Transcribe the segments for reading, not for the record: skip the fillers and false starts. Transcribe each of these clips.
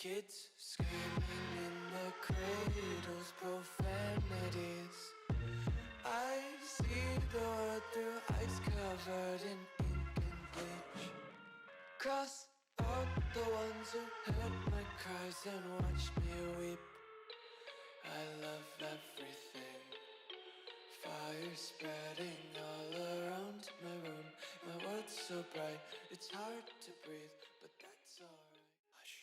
Kids screaming in the cradles, profanities. I see the world through ice covered in ink and bleach. Cross out the ones who heard my cries and watched me weep. I love everything. Fire spreading all around my room. My world's so bright, it's hard to breathe, but that's alright. Hush.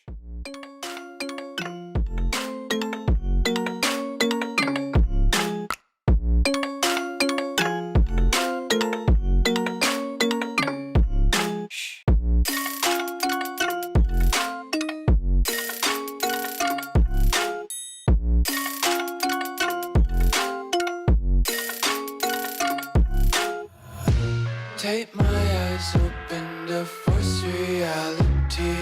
Tape my eyes open to force reality.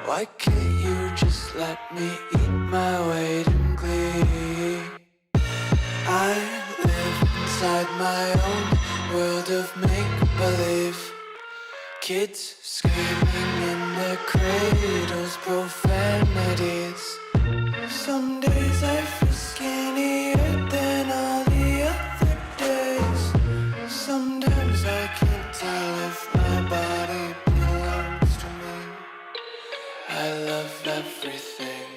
Why can't you just let me eat my weight in glee? I live inside my own world of make-believe. Kids screaming in their cradles, profanities. Some days I feel skinnier than all the other days. Sometimes I can't tell if my body belongs to me. I love everything.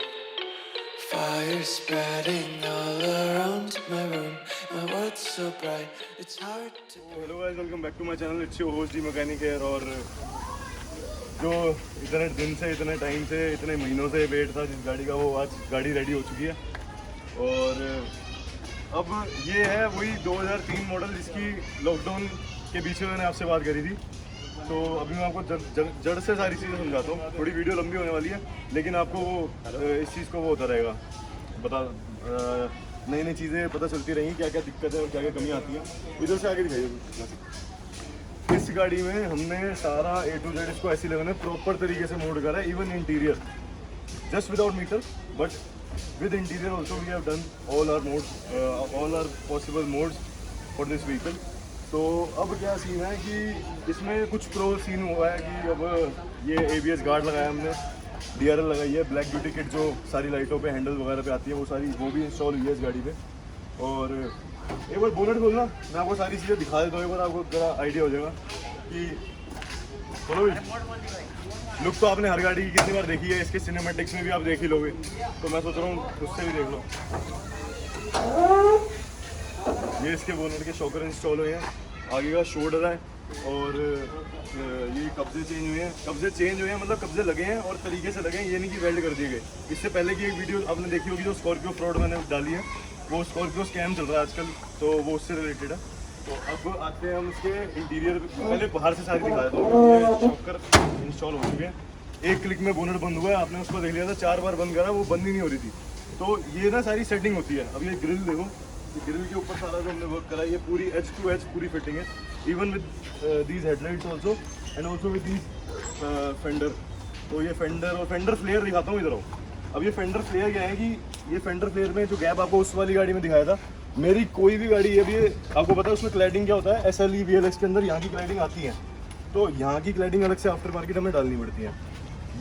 Fire spreading all around my room. My world's so bright, it's hard to breathe. Hello guys, welcome back to my channel. It's your host D mechanic here. और जो इतने दिन से, इतने time से, इतने महीनों से वेट था जिस गाड़ी का, वो आज गाड़ी रेडी हो चुकी है। और अब ये है वही 2003 मॉडल जिसकी लॉकडाउन के बीच में मैंने आपसे बात करी थी। तो अभी मैं आपको जड़ से सारी चीज़ें समझाता हूँ। थोड़ी वीडियो लंबी होने वाली है, लेकिन आपको वो इस चीज़ को वो होता रहेगा, बता नई नई चीज़ें पता चलती रहेंगी, क्या क्या दिक्कत है और क्या क्या कमी आती है। इधर से आगे दिखाइए। इस गाड़ी में हमने सारा A to Z इसको S11 में प्रॉपर तरीके से मोड करा है। Even interior just without meter, but with interior also we have done all our possible modes for this vehicle. तो अब क्या सीन है कि इसमें कुछ प्रो सीन हुआ है कि अब ये ABS गार्ड लगाया हमने, DRL लगाई है, ब्लैक ब्यूटी किट जो सारी लाइटों पे हैंडल वगैरह पे आती है, वो सारी वो भी इंस्टॉल हुई है इस गाड़ी पे। और एक बार बोनट खोलना, मैं आपको सारी चीज़ें दिखा देता हूँ, एक बार आपको थोड़ा आइडिया हो जाएगा कि बोलो भाई। लुक तो आपने हर गाड़ी की कितनी बार देखी है, इसके सिनेमैटिक्स में भी आप देख ही लोगे, तो मैं सोच रहा हूँ उससे भी देख लो। ये इसके बोनट के शॉकर इंस्टॉल हुए हैं, आगे का शोल्डर है, और ये कब्जे चेंज हुए हैं। कब्जे चेंज हुए हैं मतलब कब्जे लगे हैं और तरीके से लगे हैं, ये नहीं कि वेल्ड कर दिए गए। इससे पहले की एक वीडियो आपने देखी होगी जो स्कॉर्पियो फ्रॉड मैंने डाली है, वो स्कॉर्पियो स्कैम चल रहा है आजकल, तो वो उससे रिलेटेड है। तो अब आते हैं हम इसके इंटीरियर, पहले बाहर से सारी दिखा देता हूँ। शॉकर इंस्टॉल हो चुके हैं, एक क्लिक में बोनट बंद हुआ है, आपने उसको देख लिया था, 4 बार बंद करा, वो बंद ही नहीं हो रही थी। तो ये ना सारी सेटिंग होती है। अब ये ग्रिल देखो, ये ग्रिल के ऊपर सारा जो हमने वर्क करा है, ये पूरी एज टू एज पूरी फिटिंग है, even with these headlights also and also with these fender. तो ये फेंडर और फेंडर फ्लेयर दिखाता हूँ, इधर आओ। अब ये फेंडर फ्लेयर क्या है कि ये फेंडर फ्लेयर में जो गैप आपको उस वाली गाड़ी में दिखाया था, मेरी कोई भी गाड़ी है, अभी आपको पता है उसमें क्लैडिंग क्या होता है, SLE VLX के अंदर यहाँ की क्लैडिंग आती है, तो यहाँ की क्लैडिंग अलग से आफ्टर मार्केट हमें डालनी पड़ती है।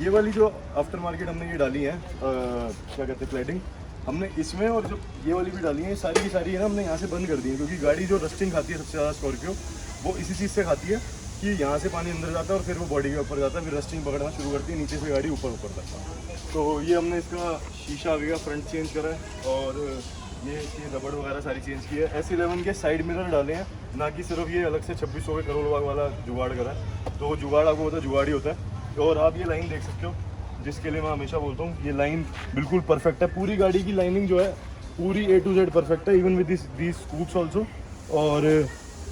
ये वाली जो आफ्टर मार्केट हमने ये डाली है, क्या कहते हैं, क्लैडिंग हमने इसमें, और जो ये वाली भी डाली है, सारी की सारी है ना हमने यहाँ से बंद कर दी है, क्योंकि गाड़ी जो रस्टिंग खाती है सबसे ज़्यादा स्कॉर्पियो, वो इसी चीज़ से खाती है कि यहाँ से पानी अंदर जाता है और फिर वो बॉडी के ऊपर जाता है, फिर रस्टिंग पकड़ना शुरू करती है, नीचे से गाड़ी ऊपर तक। तो ये हमने इसका शीशा आगे का फ्रंट चेंज करा है, और ये इसकी रबड़ वगैरह सारी चेंज की है। S11 के साइड मिरर डाले हैं, ना कि सिर्फ ये अलग से 2600 के करोड़ वाला जुगाड़ करा है। तो जुगाड़ आपको पता है जुगाड़ ही होता है। और आप ये लाइन देख सकते हो, जिसके लिए मैं हमेशा बोलता हूँ, ये लाइन बिल्कुल परफेक्ट है। पूरी गाड़ी की लाइनिंग जो है पूरी A to Z परफेक्ट है, even with these scoops also. और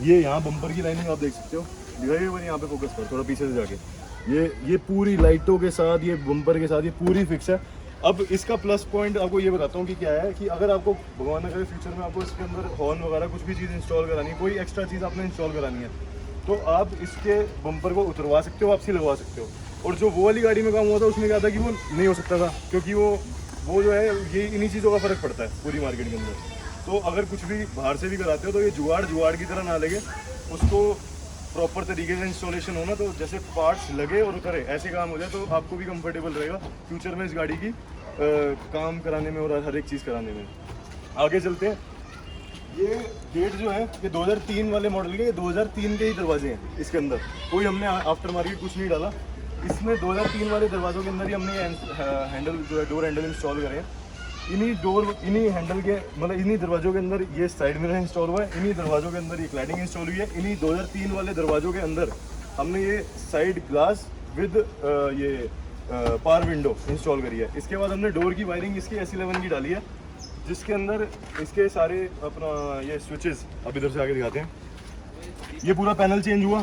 ये यहाँ बम्पर की लाइनिंग आप देख सकते हो, दिखाइए मैंने यहाँ पे फोकस कर थोड़ा पीछे से जाके, ये पूरी लाइटों के साथ, ये बम्पर के साथ, ये पूरी फिक्स है। अब इसका प्लस पॉइंट आपको ये बताता हूँ कि क्या है, कि अगर आपको भगवान न करे फ्यूचर में आपको इसके अंदर हॉर्न वगैरह कुछ भी चीज़ इंस्टॉल करानी है, कोई एक्स्ट्रा चीज़ आपने इंस्टॉल करानी है, तो आप इसके बम्पर को उतरवा सकते हो, वापसी लगवा सकते हो। और जो वो वाली गाड़ी में काम हुआ था उसमें क्या था कि वो नहीं हो सकता था, क्योंकि वो जो है ये इन्हीं चीज़ों का फ़र्क पड़ता है पूरी मार्केट के अंदर। तो अगर कुछ भी बाहर से भी कराते हो तो ये जुगाड़ की तरह ना लगे, उसको प्रॉपर तरीके से इंस्टॉलेशन हो ना, तो जैसे पार्ट्स लगे और उतरे ऐसे काम हो जाए तो आपको भी कंफर्टेबल रहेगा फ्यूचर में इस गाड़ी की काम कराने में और हर एक चीज़ कराने में। आगे चलते हैं। ये गेट जो है ये 2003 वाले मॉडल के, 2003 के ही दरवाजे हैं इसके अंदर, कोई हमने आफ्टर मार्केट कुछ नहीं डाला इसमें। 2003 वाले दरवाज़ों के अंदर ही हमने ये हैंडल जो है डोर हैंडल इंस्टॉल करे हैं। इन्हीं हैंडल के मतलब इन्हीं दरवाज़ों के अंदर ये साइड मिरर इंस्टॉल हुआ है, इन्हीं दरवाज़ों के अंदर ये क्लैडिंग इंस्टॉल हुई है, इन्हीं 2003 वाले दरवाज़ों के अंदर हमने ये साइड ग्लास विद ये पावर विंडो इंस्टॉल करी है। इसके बाद हमने डोर की वायरिंग इसकी S11 की डाली है, जिसके अंदर इसके सारे अपना ये स्विचेस, अब इधर से आगे दिखाते हैं। ये पूरा पैनल चेंज हुआ,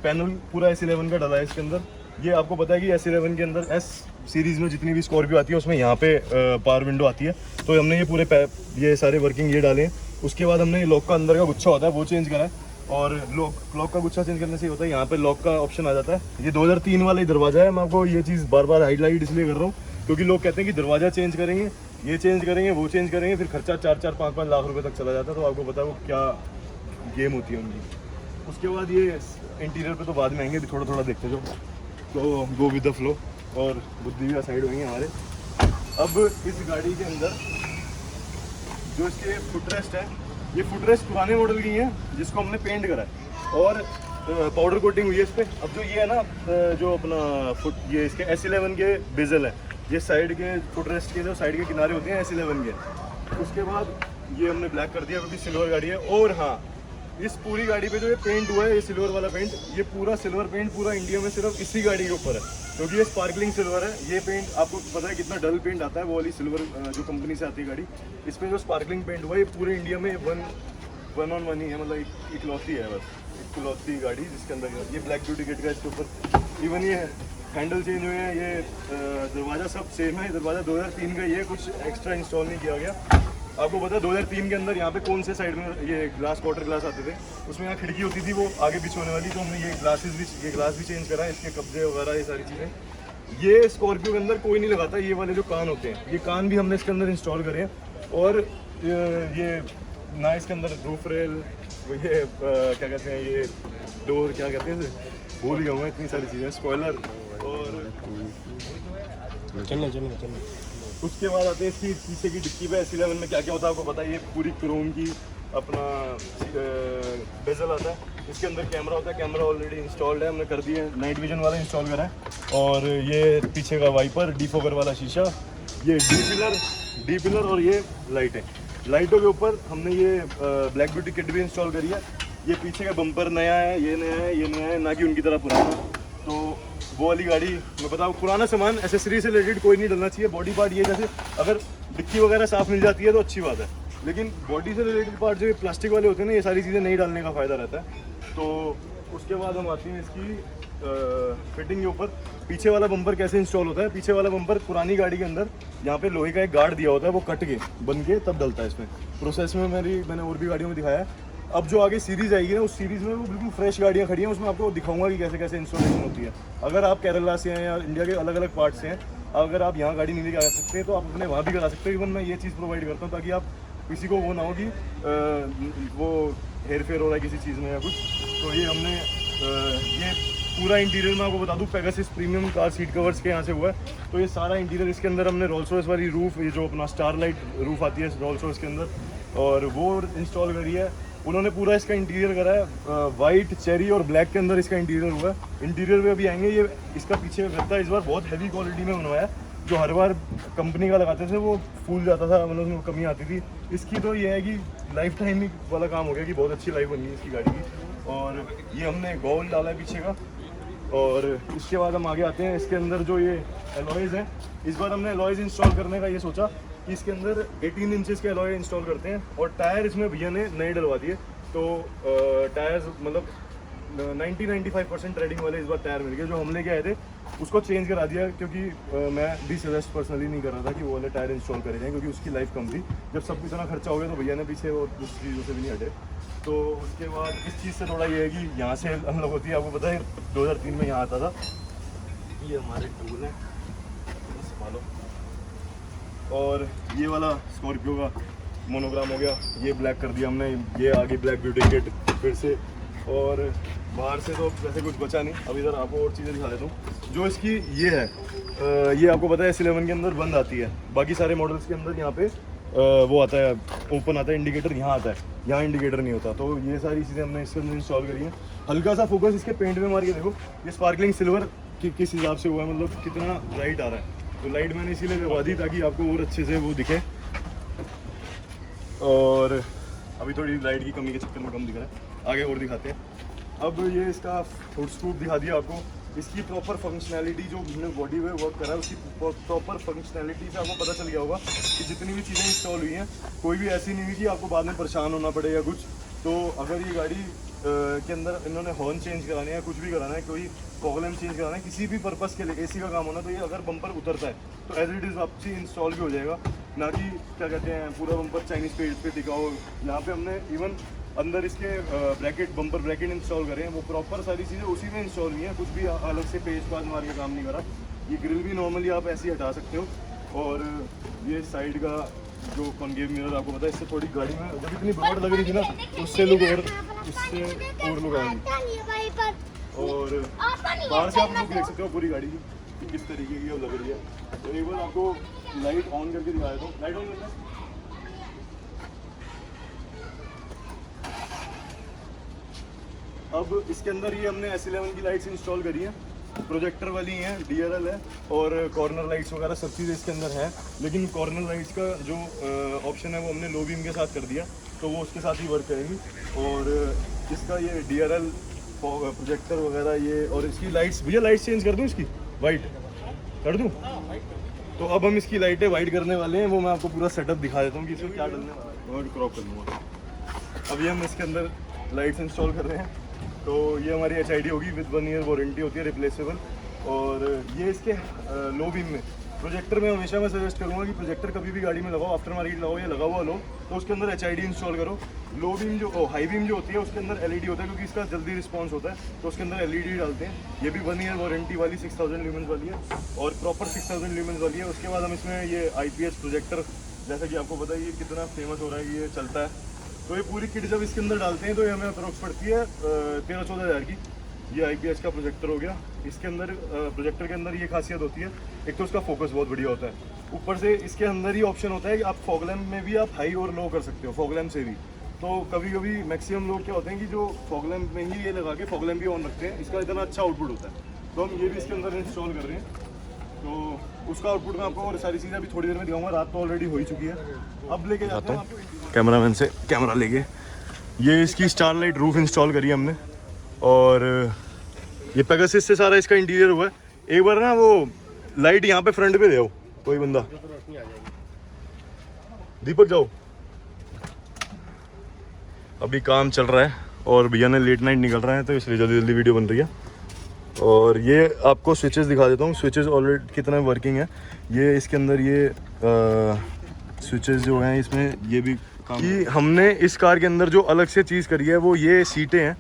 पैनल पूरा S11 का डाला है इसके अंदर। ये आपको पता है कि S11 के अंदर S सीरीज़ में जितनी भी स्कॉर्पियो आती है उसमें यहाँ पे पावर विंडो आती है, तो हमने ये पूरे ये सारे वर्किंग ये डाले हैं। उसके बाद हमने लॉक का अंदर का गुच्छा होता है वो चेंज करा है, और लॉक का गुच्छा चेंज करने से होता है यहाँ पे लॉक का ऑप्शन आ जाता है। ये 2003 वाला ही दरवाज़ा है। मैं आपको ये चीज़ बार बार हाईलाइट इसलिए कर रहा हूँ क्योंकि लोग कहते हैं कि दरवाज़ा चेंज करेंगे, ये चेंज करेंगे, वो चेंज करेंगे, फिर खर्चा 4-4, 5-5 लाख रुपए तक चला जाता है। तो आपको पता है वो क्या गेम होती है उनकी। उसके बाद ये इंटीरियर पे तो बाद में आएंगे, अभी थोड़ा थोड़ा देखते जो, तो गो विद द फ्लो। और बुद्धि भी साइड होंगे हमारे। अब इस गाड़ी के अंदर जो इसके फुटरेस्ट है, ये फुटरेस्ट पुराने मॉडल की है जिसको हमने पेंट करा है और पाउडर कोटिंग हुई है इस पर। अब जो ये है ना जो अपना ये इसके S11 के बेजल है, ये साइड के फुटरेस्ट के जो साइड के किनारे होते हैं S11 के। उसके बाद ये हमने ब्लैक कर दिया क्योंकि सिल्वर गाड़ी है। और हाँ, इस पूरी गाड़ी पे जो ये पेंट हुआ है, ये सिल्वर वाला पेंट, ये पूरा सिल्वर पेंट पूरा इंडिया में सिर्फ इसी गाड़ी के ऊपर है क्योंकि ये स्पार्कलिंग सिल्वर है। ये पेंट आपको पता है कितना डल पेंट आता है, वो वाली सिल्वर जो कंपनी से आती है गाड़ी, इस पर जो स्पार्कलिंग पेंट हुआ है ये पूरे इंडिया में वन ऑन वन ही है, मतलब इकलौती है, बस इकलौती गाड़ी जिसके अंदर ये ब्लैक ब्यूटी किट का इसके ऊपर। इवन ये हैंडल चेंज हुए हैं, ये दरवाज़ा सब सेम है। दरवाज़ा 2003 का, ये कुछ एक्स्ट्रा इंस्टॉल नहीं किया गया। आपको पता है 2003 के अंदर यहाँ पे कौन से साइड में ये ग्लास क्वार्टर ग्लास आते थे, उसमें यहाँ खिड़की होती थी वो आगे पीछे होने वाली, तो हमने ये ग्लास भी चेंज करा है, इसके कब्जे वगैरह ये सारी चीज़ें। ये स्कॉर्पियो के अंदर कोई नहीं लगाता ये वाले जो कान होते हैं, ये कान भी हमने इसके अंदर इंस्टॉल करे हैं। और ये ना इसके अंदर रूफ रेल, ये क्या कहते हैं, ये डोर क्या कहते हैं, भूल गया हूँ, इतनी सारी चीज़ें, स्पॉइलर। और चलना उसके बाद आते हैं इसकी पीछे की डिक्की पे S11 में क्या क्या होता है आपको पता है। ये पूरी क्रोम की अपना बेजल आता है, इसके अंदर कैमरा होता है, कैमरा ऑलरेडी इंस्टॉल्ड है, हमने कर दिया है, नाइट विजन वाला इंस्टॉल करा है। और ये पीछे का वाइपर, डिफोगर वाला शीशा, ये डी पिलर और ये लाइटें। लाइटों के ऊपर हमने ये ब्लैक ब्यूटी किट भी इंस्टॉल करी है। ये पीछे का बम्पर नया है, ये नया है, ये नया है, ना कि उनकी तरह पुराना। तो वो वाली गाड़ी मैं बताऊँ, पुराना सामान एसेसरी से रिलेटेड कोई नहीं डलना चाहिए। बॉडी पार्ट ये जैसे अगर डिक्की वगैरह साफ मिल जाती है तो अच्छी बात है, लेकिन बॉडी से रिलेटेड पार्ट जो प्लास्टिक वाले होते हैं ना, ये सारी चीज़ें नहीं डालने का फ़ायदा रहता है। तो उसके बाद हम आते हैं इसकी फिटिंग के ऊपर। पीछे वाला बम्पर कैसे इंस्टॉल होता है। पीछे वाला बम्पर पुरानी गाड़ी के अंदर यहाँ पे लोहे का एक गार्ड दिया होता है, वो कट के बन के तब डलता है इसमें। प्रोसेस में मैंने और भी गाड़ियों में दिखाया है। अब जो आगे सीरीज़ आएगी ना, उस सीरीज़ में वो बिल्कुल फ्रेश गाड़ियाँ खड़ी हैं, उसमें आपको दिखाऊंगा कि कैसे कैसे इंस्टॉलेशन होती है। अगर आप केरला से हैं या इंडिया के अलग अलग पार्ट से हैं, अगर आप यहाँ गाड़ी नहीं लेके आ सकते हैं तो आप अपने वहाँ भी करा सकते हैं। इवन मैं ये चीज़ प्रोवाइड करता हूँ ताकि आप किसी को वो ना हो कि वो हेर फेर हो रहा है किसी चीज़ में या कुछ। तो ये हमने ये पूरा इंटीरियर में आपको बता दूँ Pegasus premium car seat covers के यहाँ से हुआ है। तो ये सारा इंटीरियर इसके अंदर हमने रोल्स रॉयस वाली रूफ, ये जो अपना स्टारलाइट रूफ आती है रोल्स रॉयस के अंदर, और वो इंस्टॉल करी है उन्होंने। पूरा इसका इंटीरियर करा है वाइट, चेरी और ब्लैक के अंदर इसका इंटीरियर हुआ है। इंटीरियर में अभी आएंगे। ये इसका पीछे लगता है इस बार बहुत हैवी क्वालिटी में बनवाया है, जो हर बार कंपनी का लगाते थे वो फूल जाता था, मतलब उसमें कमी आती थी। इसकी तो ये है कि लाइफ टाइम ही वाला काम हो गया कि बहुत अच्छी लाइफ बनी है इसकी गाड़ी की। और ये हमने गोल्ड डाला है पीछे का। और इसके बाद हम आगे आते हैं। इसके अंदर जो ये एलॉयज़ हैं, इस बार हमने एलॉयज़ इंस्टॉल करने का ये सोचा कि इसके अंदर 18 इंचेस के एलॉय इंस्टॉल करते हैं। और टायर इसमें भैया ने नए डलवा दिए, तो टायर्स मतलब 90-95% ट्रेडिंग वाले इस बार टायर मिल गए। जो हम लेके आए थे उसको चेंज करा दिया, क्योंकि मैं भी सजेस्ट पर्सनली नहीं कर रहा था कि वो वाले टायर इंस्टॉल करे जाएँ, क्योंकि उसकी लाइफ कम थी। जब सब इतना खर्चा हो गया तो भैया ने पीछे और उस चीज़ों से भी नहीं हटे। तो उसके बाद इस चीज़ से थोड़ा ये है कि यहाँ से हम लोग होती है, आपको पता है 2003 में यहाँ आता था। ये हमारे टूल हैं, संभालो। और ये वाला स्कॉर्पियो का मोनोग्राम हो गया, ये ब्लैक कर दिया हमने। ये आगे ब्लैक ब्यूटी किट फिर से। और बाहर से तो वैसे कुछ बचा नहीं। अब इधर आपको और चीज़ें दिखा देता हूँ। जो इसकी ये है ये आपको पता है S11 के अंदर बंद आती है, बाकी सारे मॉडल्स के अंदर यहाँ पे वो आता है, ओपन आता है, इंडिकेटर यहाँ आता है, यहाँ इंडिकेटर नहीं होता। तो ये सारी चीज़ें हमने इसके अंदर इंस्टॉल करी हैं। हल्का सा फोकस इसके पेंट में मार के देखो, ये स्पार्कलिंग सिल्वर किस हिसाब से हुआ है, मतलब कितना लाइट आ रहा है। तो लाइट मैंने इसीलिए लगवा दी ताकि आपको और अच्छे से वो दिखे। और अभी थोड़ी लाइट की कमी के चक्कर में कम दिख रहा है, आगे और दिखाते हैं। अब ये इसका फुट स्कूप दिखा दिया आपको। इसकी प्रॉपर फंक्शनैलिटी जो हमने बॉडी में वर्क करा है उसकी प्रॉपर फंक्शनैलिटी से आपको पता चल गया होगा कि जितनी भी चीज़ें इंस्टॉल हुई हैं कोई भी ऐसी नहीं हुई कि आपको बाद में परेशान होना पड़े या कुछ। तो अगर ये गाड़ी के अंदर इन्होंने हॉर्न चेंज कराना है या कुछ भी कराना है, कोई प्रॉब्लम चेंज कराना है किसी भी पर्पस के लिए, एसी का काम होना, तो ये अगर बम्पर उतरता है तो एज इट इज़ वापसी इंस्टॉल भी हो जाएगा, ना कि क्या कहते हैं पूरा बम्पर चाइनीज़ पेज पे टिका हो। यहाँ पे हमने इवन अंदर इसके ब्रैकेट, बम्पर ब्रैकेट इंस्टॉल करे हैं, वो प्रॉपर सारी चीज़ें उसी में इंस्टॉल हुई हैं, कुछ भी अलग से पेज पास मार के काम नहीं करा। ये ग्रिल भी नॉर्मली आप ऐसे ही हटा सकते हो। और ये साइड का जो कॉन्केव मिरर आपको पता है, इससे थोड़ी गाड़ी में जब इतनी ब्रॉड लग रही थी ना, उससे लुक और लुक आएगी। और बाहर से आप लोग देख सकते हो पूरी गाड़ी की किस तरीके की लग रही है। तो एक बार आपको लाइट ऑन करके दिखा देता हूँ। लाइट ऑन करना है। अब इसके अंदर ये हमने S11 की लाइट्स इंस्टॉल करी हैं, प्रोजेक्टर वाली हैं, DRL है और कॉर्नर लाइट्स वगैरह सब चीज़ें इसके अंदर हैं। लेकिन कॉर्नर लाइट्स का जो ऑप्शन है वो हमने लो बीम के साथ कर दिया, तो वो उसके साथ ही वर्क करेंगी। और इसका ये DRL प्रोजेक्टर वगैरह ये, और इसकी लाइट्स, भैया लाइट्स चेंज कर दूँ इसकी, वाइट कर दूँ? तो अब हम इसकी लाइटें वाइट करने वाले हैं, वो मैं आपको पूरा सेटअप दिखा देता हूँ कि इसमें क्या डलने वाला है। और क्रॉप कर लूँगा। अभी हम इसके अंदर लाइट्स इंस्टॉल कर रहे हैं। तो ये हमारी HID होगी, विद 1 ईयर वारंटी होती है, रिप्लेसेबल। और ये इसके लो बीम में प्रोजेक्टर में हमेशा मैं सजेस्ट करूँगा कि प्रोजेक्टर कभी भी गाड़ी में लगाओ, आफ्टर मार्केट लगाओ या लगा हुआ लो, तो उसके अंदर HID इंस्टॉल करो। लो बीम जो हाई बीम जो होती है उसके अंदर LED होता है, क्योंकि इसका जल्दी रिस्पॉन्स होता है, तो उसके अंदर LED डालते हैं। ये भी 1 ईयर वारंटी वाली 6000 ल्यूमेंस वाली है, और प्रॉपर 6000 ल्यूमेंस वाली है। उसके बाद हम इसमें ये IPS प्रोजेक्टर, जैसा कि आपको पता है ये कितना फेमस हो रहा है कि ये चलता है, तो ये पूरी किट जब इसके अंदर डालते हैं तो ये हमें अप्रोक्स पड़ती है 13-14 हज़ार की। ये IPS का प्रोजेक्टर हो गया। इसके अंदर प्रोजेक्टर के अंदर ये खासियत होती है, एक तो उसका फोकस बहुत बढ़िया होता है, ऊपर से इसके अंदर ही ऑप्शन होता है कि आप फॉग लैम्प में भी आप हाई और लो कर सकते हो, फॉग लैम्प से भी। तो कभी कभी मैक्सिमम लोग क्या होते हैं कि जो फॉग लैम्प में ही ये लगा के फॉग लैम्प भी ऑन रखते हैं, इसका इतना अच्छा आउटपुट होता है। तो हम ये भी इसके अंदर इंस्टॉल कर रहे हैं, तो उसका आउटपुट मैं आपको और सारी चीज़ें अभी थोड़ी देर में दिखाऊंगा। रात तो ऑलरेडी हो ही चुकी है। अब लेके जाता हूँ कैमरामैन से कैमरा लेके। ये इसकी स्टारलाइट रूफ इंस्टॉल करी हमने, और ये पेगासस से सारा इसका इंटीरियर हुआ है। एक बार ना वो लाइट यहाँ पे फ्रंट पे दे आओ, कोई बंदा, दीपक जाओ। अभी काम चल रहा है और भैया ने लेट नाइट निकल रहा है, तो इसलिए जल्दी जल्दी वीडियो बन रही है। और ये आपको स्विचेस दिखा देता हूँ, स्विचेस ऑलरेडी कितना वर्किंग है। ये इसके अंदर ये स्विचेस जो हैं इसमें ये भी कि हमने इस कार के अंदर जो अलग से चीज़ करी है वो ये सीटें हैं,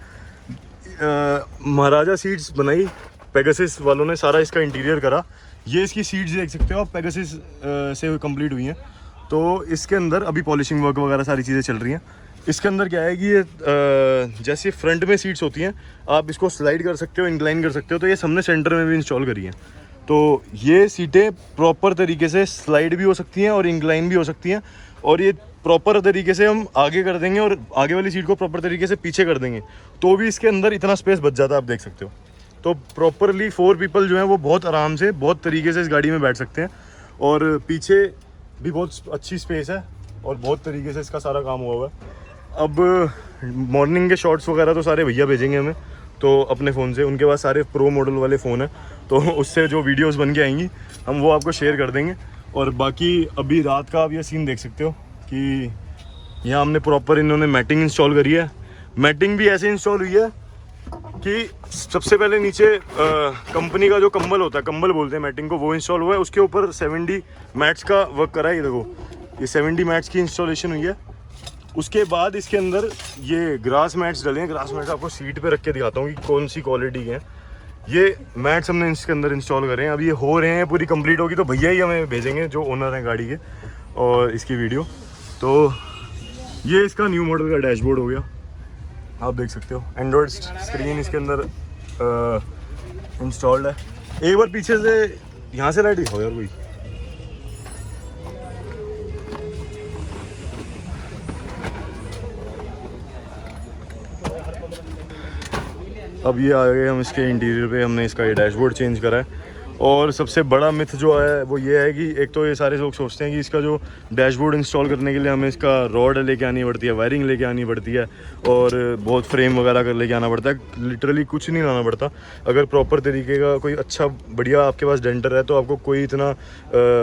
महाराजा सीट्स बनाई पेगासस वालों ने, सारा इसका इंटीरियर करा। ये इसकी सीट्स देख सकते हो आप, पेगासस से कंप्लीट हुई हैं। तो इसके अंदर अभी पॉलिशिंग वर्क वगैरह सारी चीज़ें चल रही हैं। इसके अंदर क्या है कि ये जैसे फ्रंट में सीट्स होती हैं, आप इसको स्लाइड कर सकते हो, इंक्लाइन कर सकते हो, तो ये हमने सेंटर में भी इंस्टॉल करी हैं। तो ये सीटें प्रॉपर तरीके से स्लाइड भी हो सकती हैं और इंक्लाइन भी हो सकती हैं, और ये प्रॉपर तरीके से हम आगे कर देंगे और आगे वाली सीट को प्रॉपर तरीके से पीछे कर देंगे, तो भी इसके अंदर इतना स्पेस बच जाता है, आप देख सकते हो। तो प्रॉपरली 4 पीपल जो हैं वो बहुत आराम से, बहुत तरीके से इस गाड़ी में बैठ सकते हैं। और पीछे भी बहुत अच्छी स्पेस है और बहुत तरीके से इसका सारा काम हुआ हुआ है। अब मॉर्निंग के शॉट्स वगैरह तो सारे भैया भेजेंगे हमें, तो अपने फ़ोन से, उनके पास सारे प्रो मॉडल वाले फ़ोन हैं, तो उससे जो वीडियोस बन के आएंगी हम वो आपको शेयर कर देंगे। और बाकी अभी रात का आप ये सीन देख सकते हो कि यहाँ हमने प्रॉपर इन्होंने मैटिंग इंस्टॉल करी है। मैटिंग भी ऐसे इंस्टॉल हुई है कि सबसे पहले नीचे कंपनी का जो कंबल होता है, कंबल बोलते हैं मैटिंग को, वो इंस्टॉल हुआ है। उसके ऊपर 70 मैट्स का वर्क करा है, ये देखो, ये 70 मैट्स की इंस्टॉलेशन हुई है। उसके बाद इसके अंदर ये ग्रास मैट्स डले हैं। ग्रास मैट्स आपको सीट पे रख के दिखाता हूँ कि कौन सी क्वालिटी के हैं। ये मैट्स हमने इसके अंदर इंस्टॉल करे हैं, अब ये हो रहे हैं, पूरी कंप्लीट होगी तो भैया ही हमें भेजेंगे जो ओनर हैं गाड़ी के, और इसकी वीडियो। तो ये इसका न्यू मॉडल का डैशबोर्ड हो गया, आप देख सकते हो एंड्रॉयड स्क्रीन इसके अंदर इंस्टॉल्ड है। एक बार पीछे से यहाँ से लाइट दिखाओ यार कोई। अब ये आ गए हम इसके इंटीरियर पे, हमने इसका ये डैशबोर्ड चेंज करा है। और सबसे बड़ा मिथ जो है वो ये है कि एक तो ये सारे लोग सोचते हैं कि इसका जो डैशबोर्ड इंस्टॉल करने के लिए हमें इसका रॉड लेके आनी पड़ती है, वायरिंग लेके आनी पड़ती है और बहुत फ्रेम वगैरह कर लेके आना पड़ता है। लिटरली कुछ नहीं लाना पड़ता। अगर प्रॉपर तरीके का कोई अच्छा बढ़िया आपके पास डेंटर है तो आपको कोई इतना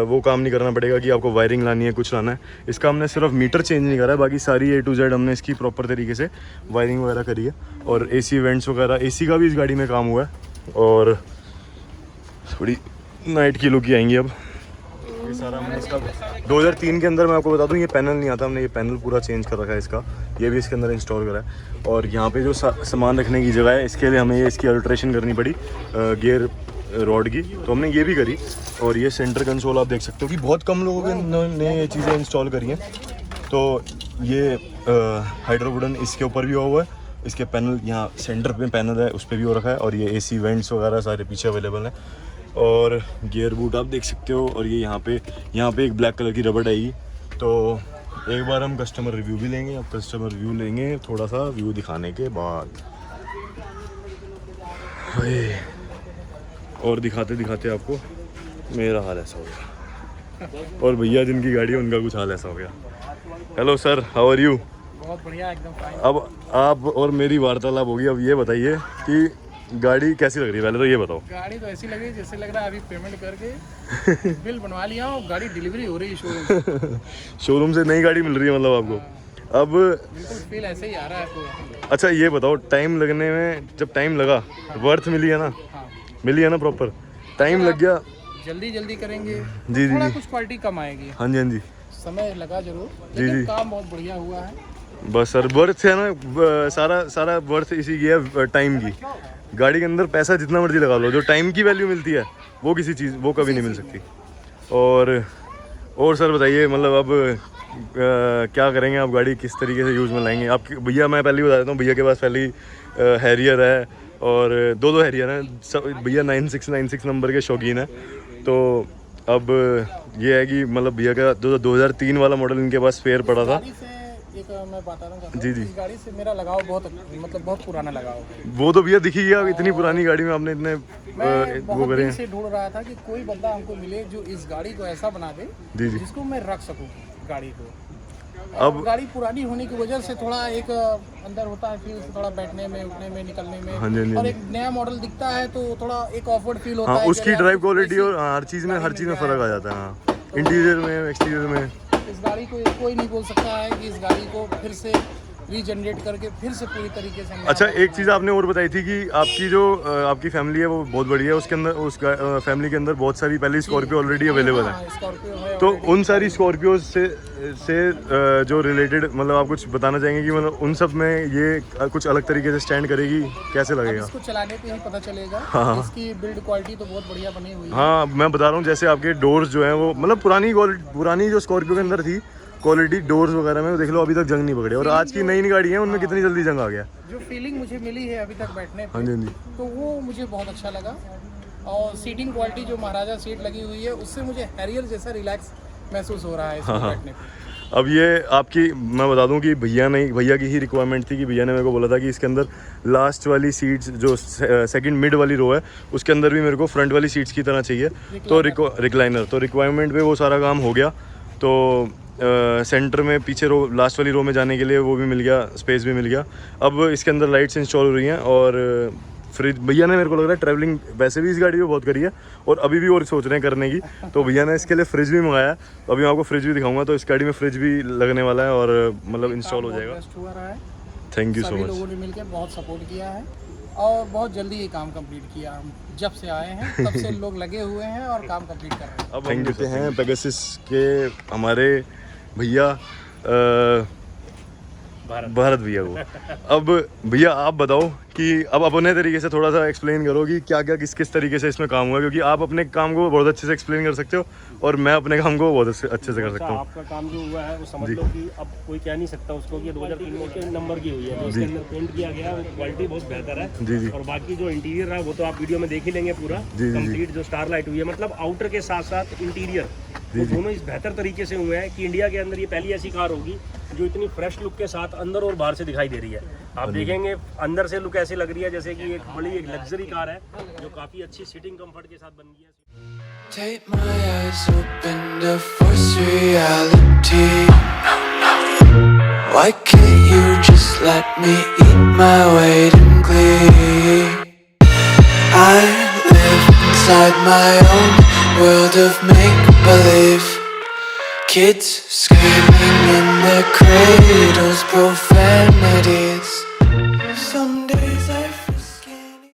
वो काम नहीं करना पड़ेगा कि आपको वायरिंग लानी है, कुछ लाना है। इसका हमने सिर्फ मीटर चेंज नहीं करा है, बाकी सारी A to Z हमने इसकी प्रॉपर तरीके से वायरिंग वगैरह करी है। और AC वेंट्स वगैरह, AC का भी इस गाड़ी में काम हुआ है। और थोड़ी नाइट की लुक ही आएंगी। अब ये सारा हमने इसका 2003 के अंदर, मैं आपको बता दूं, ये पैनल नहीं आता, हमने ये पैनल पूरा चेंज कर रखा है इसका। ये भी इसके अंदर इंस्टॉल करा है। और यहाँ पे जो सामान रखने की जगह है, इसके लिए हमें ये इसकी अल्ट्रेशन करनी पड़ी गियर रॉड की, तो हमने ये भी करी। और ये सेंटर कंसोल आप देख सकते हो कि बहुत कम लोगों ने ये चीज़ें इंस्टॉल करी हैं। तो ये हाइड्रोवुडन इसके ऊपर भी हुआ है। इसके पैनल यहाँ सेंटर पे पैनल है, उस पर भी हो रखा है। और ये AC वेंट्स वगैरह सारे पीछे अवेलेबल हैं। और गियर बूट आप देख सकते हो। और ये यहाँ पे एक ब्लैक कलर की रबड़ आएगी। तो एक बार हम कस्टमर रिव्यू भी लेंगे। अब कस्टमर रिव्यू लेंगे थोड़ा सा व्यू दिखाने के बाद। और दिखाते दिखाते आपको मेरा हाल ऐसा हो गया और भैया जिनकी गाड़ी है उनका कुछ हाल ऐसा हो गया। Hello sir, how are you? बहुत बढ़िया, एकदम फाइन। अब आप और मेरी वार्तालाप होगी। अब ये बताइए कि गाड़ी कैसी लग रही है, पहले तो ये बताओ। गाड़ी तो ऐसी लगी जैसे लग रहा है अभी पेमेंट करके बिल बनवा लिया और गाड़ी डिलीवरी हो रही है शोरूम शोरूम से नई गाड़ी मिल रही है मतलब आपको। अब बिल्कुल फील ऐसे ही आ रहा है आपको। अच्छा ये बताओ, टाइम लगने में, जब टाइम लगा वर्थ मिली है ना? हाँ, मिली है ना प्रॉपर? टाइम लग गया, जल्दी करेंगे जी थोड़ा जी कुछ क्वालिटी कम आएगी। हाँ जी हाँ जी, समय लगा जरूर, जी, लेकिन जी। काम बहुत बढ़िया हुआ है। बस सर वर्थ है ना, सारा वर्थ इसी की है, टाइम की। गाड़ी के अंदर पैसा जितना मर्जी लगा लो, जो टाइम की वैल्यू मिलती है वो किसी चीज़, वो कभी नहीं मिल सकती। और सर बताइए, मतलब अब क्या करेंगे आप? गाड़ी किस तरीके से यूज़ में लाएंगे? आप भैया, मैं पहले ही बता देता हूँ, भैया के पास पहले ही हैरियर है और दो हैरियर हैं। भैया 9696 नंबर के शौकीन है। तो अब ये है कि मतलब भैया का 2003 वाला मॉडल इनके पास स्पेयर पड़ा था। एक मैं बता रहा हूँ, जी जी, इस गाड़ी से मेरा लगाव बहुत पुराना लगाव है। वो तो भैया दिखी गया, इतनी पुरानी गाड़ी में आपने इतने मैं वो बहुत करे दिन से ढूंढ रहा था कि कोई बंदा हमको मिले जो इस गाड़ी को ऐसा बना दे जी जी। जिसको मैं रख सकूं गाड़ी को। अब गाड़ी पुरानी होने की वजह से थोड़ा एक अंदर होता है फील, थोड़ा बैठने में, उठने में, निकलने में। हाँ जी, हाँ जी, और एक नया मॉडल दिखता है तो थोड़ा एक ऑफवर्ड फील होता हाँ, है। उसकी ड्राइव क्वालिटी और हर चीज़ में फ़र्क आ जाता है। हाँ, इंटीरियर में, एक्सटीरियर में। इस गाड़ी को कोई नहीं बोल सकता है कि इस गाड़ी को फिर से रीजनरेट करके फिर से पूरी तरीके से। अच्छा, एक चीज़ आपने और बताई थी कि आपकी जो आपकी फैमिली है वो बहुत बड़ी है, उसके अंदर उस फैमिली के अंदर बहुत सारी पहले स्कॉर्पियो ऑलरेडी अवेलेबल है। स्कॉर्पियो है तो already। उन सारी स्कॉर्पियो से जो रिलेटेड, मतलब आप कुछ बताना चाहेंगे कि मतलब उन सब में ये कुछ अलग तरीके से स्टैंड करेगी, कैसे अब लगेगा? इसको चलाने पे ही पता चलेगा। हाँ। इसकी बिल्ड क्वालिटी तो बहुत बढ़िया बनी हुई है। हाँ, मैं बता रहा हूँ, जैसे आपके डोर्स जो हैं वो मतलब पुरानी जो स्कॉर्पियो के अंदर थी क्वालिटी डोर्स वगैरह में, देख लो अभी तक जंग नहीं पकड़े। और आज की नई गाड़ी है उनमें कितनी जल्दी जंग आ गया। जो फीलिंग मुझे मिली है अभी तक बैठने पे, हाँ जी हाँ जी, तो वो मुझे बहुत अच्छा लगा। और सीटिंग क्वालिटी जो महाराजा सीट लगी हुई है उससे मुझे हैरियर जैसा रिलैक्स महसूस हो रहा है इसमें बैठने पे। अब ये आपकी, मैं बता दूं कि भैया की ही रिक्वायरमेंट थी कि भैया ने मेरे को बोला था कि इसके अंदर लास्ट वाली सीट्स जो सेकंड मिड वाली रो है उसके अंदर भी मेरे को फ्रंट वाली सीट्स की तरह चाहिए। तो रिक्लाइनर, तो रिक्वायरमेंट पे वो सारा काम हो गया। तो सेंटर में पीछे रो, लास्ट वाली रो में जाने के लिए वो भी मिल गया, स्पेस भी मिल गया। अब इसके अंदर लाइट्स इंस्टॉल हो रही हैं। और फ्रिज भैया ने, मेरे को लग रहा है ट्रैवलिंग वैसे भी इस गाड़ी में बहुत करी है और अभी भी और सोच रहे हैं करने की। तो भैया ने इसके लिए फ्रिज भी मंगाया है। तो अभी मैं आपको फ्रिज भी दिखाऊंगा। तो इस गाड़ी में फ्रिज भी लगने वाला है और मतलब इंस्टॉल हो जाएगा। बेस्ट हुआ रहा है। थैंक यू सो सभी मच। लोगों ने मिलकर बहुत सपोर्ट किया है और बहुत जल्दी ये काम कंप्लीट किया। हम जब से आए हैं तब से लोग लगे हुए हैं और काम कंप्लीट कर रहे हैं। अब हम देते हैं पेगासस के हमारे भैया भारत भैया को। अब भैया आप बताओ कि अब अपने तरीके से थोड़ा सा एक्सप्लेन करो कि क्या क्या किस किस तरीके से इसमें काम हुआ, क्योंकि आप अपने काम को बहुत अच्छे से एक्सप्लेन कर सकते हो और मैं अपने काम को बहुत अच्छे से कर सकता हूँ। आपका काम जो हुआ है वो समझ लो कि अब कोई कह नहीं सकता उसको कि 2003 में के नंबर की हुई है, जो उसके अंदर पेंट किया गया है क्वालिटी बहुत बेहतर है। जी जी और बाकी जो इंटीरियर है वो तो आप वीडियो में देख ही लेंगे पूरा कंप्लीट। जो स्टार लाइट हुई है मतलब आउटर के साथ साथ इंटीरियर वो दोनों इस बेहतर तरीके से हुए हैं कि इंडिया के अंदर ये पहली ऐसी कार होगी जो इतनी फ्रेश लुक के साथ अंदर और बाहर से दिखाई दे रही है। आप देखेंगे अंदर से लुक ऐसी लग रही है जैसे कि एक बड़ी एक लग्जरी कार है जो काफी अच्छी सीटिंग कंफर्ट के साथ बन गई है। Take my eyes open to force reality. Why can't you just let me eat my weight in glee? I live inside my own world of make-believe. Kids screaming in their cradles, profanity.